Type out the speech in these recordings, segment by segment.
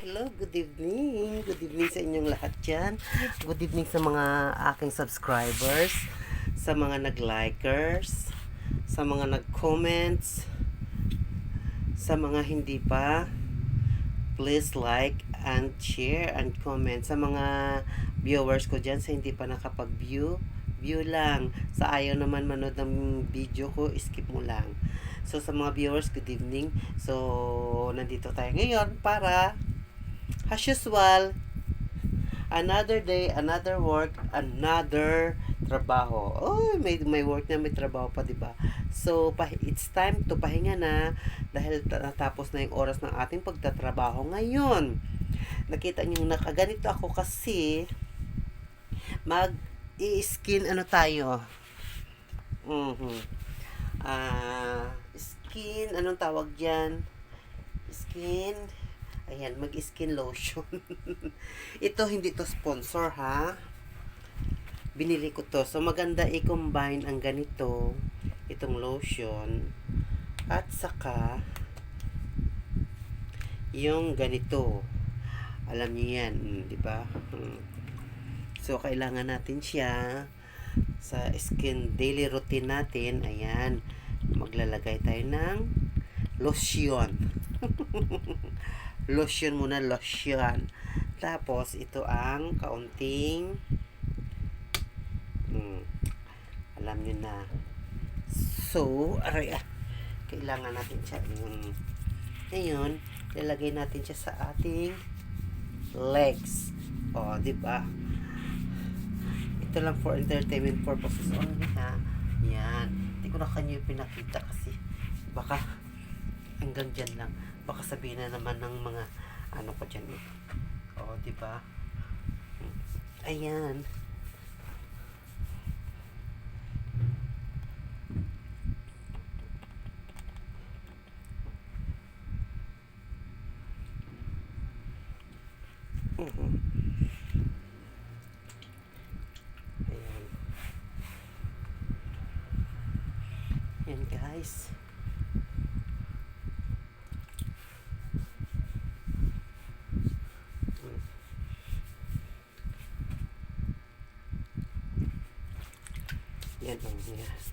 Hello, good evening. Good evening sa inyong lahat dyan. Good evening sa mga aking subscribers, sa mga nag-likers, sa mga nag-comments, sa mga hindi pa. Please like and share and comment. Sa mga viewers ko dyan, sa hindi pa nakapag-view, view lang. Sa ayaw naman manood ng video ko, skip mo lang. So, sa mga viewers, good evening. So, nandito tayo ngayon para as usual, another day, another work, another trabaho. Oh, may work na, may trabaho pa, 'di ba? So, it's time to pahinga na dahil natapos na yung oras ng ating pagtatrabaho ngayon. Nakita niyo nakaganito ako kasi mag-i-skin ano tayo? Skin, anong tawag diyan? Skin, ayan, mag-skin lotion. Ito, hindi to sponsor, ha? Binili ko to. So, maganda i-combine ang ganito, itong lotion, at saka, yung ganito. Alam niyo yan, di ba? So, kailangan natin siya sa skin daily routine natin. Ayan, maglalagay tayo ng lotion. Lotion muna, lotion. Tapos, ito ang kaunting alam nyo na. So, kailangan natin siya. Ngayon, ilalagay natin siya sa ating legs. O, di ba? Ito lang for entertainment purposes only, ha? Yan. Hindi ko na kanyo pinakita kasi baka hanggang dyan lang. Baka sabihin na naman ng mga ano ko dyan eh. O, diba? Ayan. Ayan. Ayan, guys. Yan ang yan.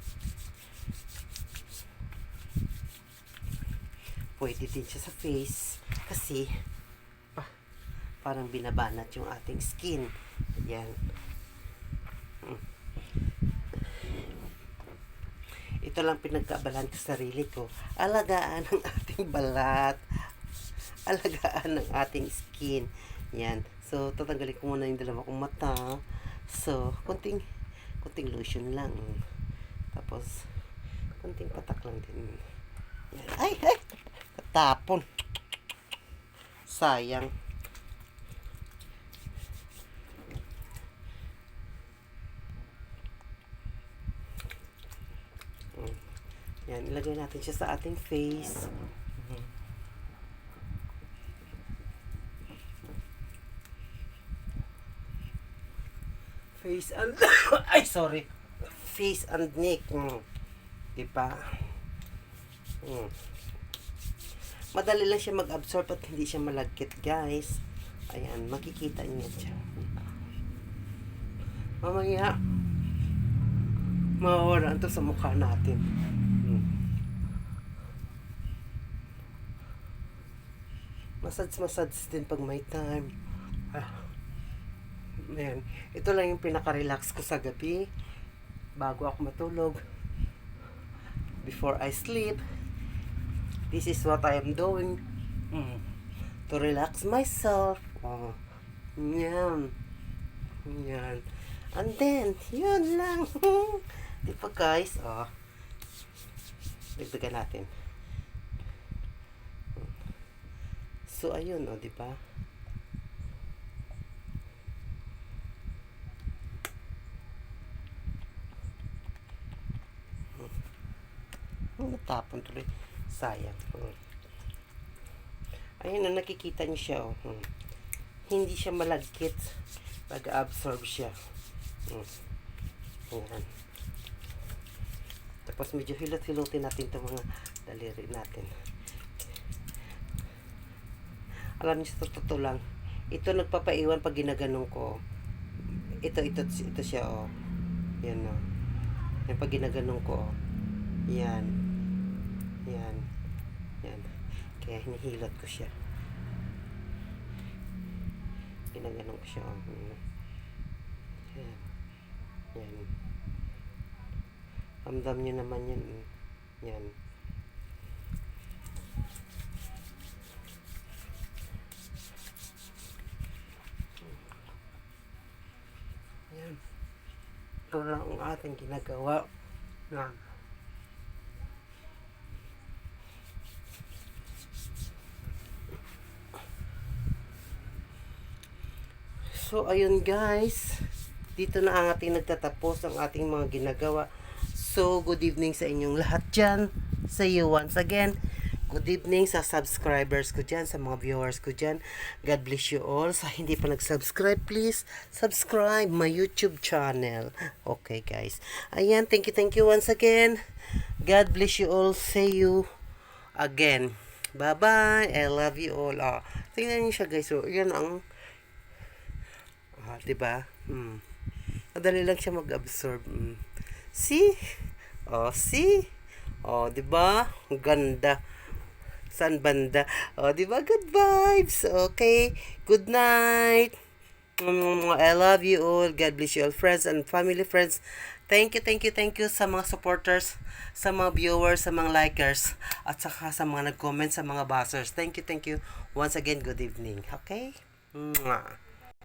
Pwede din siya sa face kasi parang binabanat yung ating skin. Yan. Ito lang pinagkabalan ko sa sarili ko. Alagaan ang ating balat. Alagaan ang ating skin. Yan. So, tatanggalin ko muna yung dalawa kong mata. So, kunting lotion lang. Tapos, kunting patak lang din. Yan. Ay! Tapon. Sayang. Yan, ilagay natin siya sa ating face. Face and ay, sorry. Face and neck. Diba? Madali lang siya mag-absorb at hindi siya malagkit, guys. Ayan, makikita niyo siya. Mamaya, mawawala ito sa mukha natin. Massage din pag may time. Ayan. Ito lang yung pinaka-relax ko sa gabi bago ako matulog. Before I sleep, this is what I am doing to relax myself. Yan. Yan. And then, yun lang. Diba, guys? Dagdagan natin. So, ayun, diba? Natapon tuloy. Sayang. Ayun na, nakikita niyo siya. Hindi siya malagkit. Nag-absorb siya. Ayan. Tapos medyo hilot-hilotin natin itong mga daliri natin. Alam niyo, sa totoo lang, ito nagpapaiwan pag ginaganong ko. Ito siya, oh. Yan, oh. Yan, pag ginaganong ko, oh. Yan. Yan. Yan. Kaya hinihilot ko siya. Ginaganong ko siya, oh. Yan. Yan. Ramdam nyo naman yan, eh. Yan. Yan. Ito lang ang ating ginagawa. Yan. So, ayun guys. Dito na ang ating nagtatapos ang ating mga ginagawa. So, good evening sa inyong lahat dyan. Sa you once again. Good evening sa subscribers ko dyan, sa mga viewers ko dyan. God bless you all. Sa hindi pa nag-subscribe, please subscribe my YouTube channel. Okay guys. Ayan, thank you once again. God bless you all. See you again. Bye-bye. I love you all. Tingnan niyo siya guys. So, yan ang diba? Madali lang siya mag-absorb. See? See? Diba? Ang ganda. Saan banda? Diba? Good vibes. Okay. Good night. I love you all. God bless you all, friends and family friends. Thank you sa mga supporters, sa mga viewers, sa mga likers, at saka sa mga nag-comment, sa mga buzzers. Thank you. Once again, good evening. Okay? Mwah.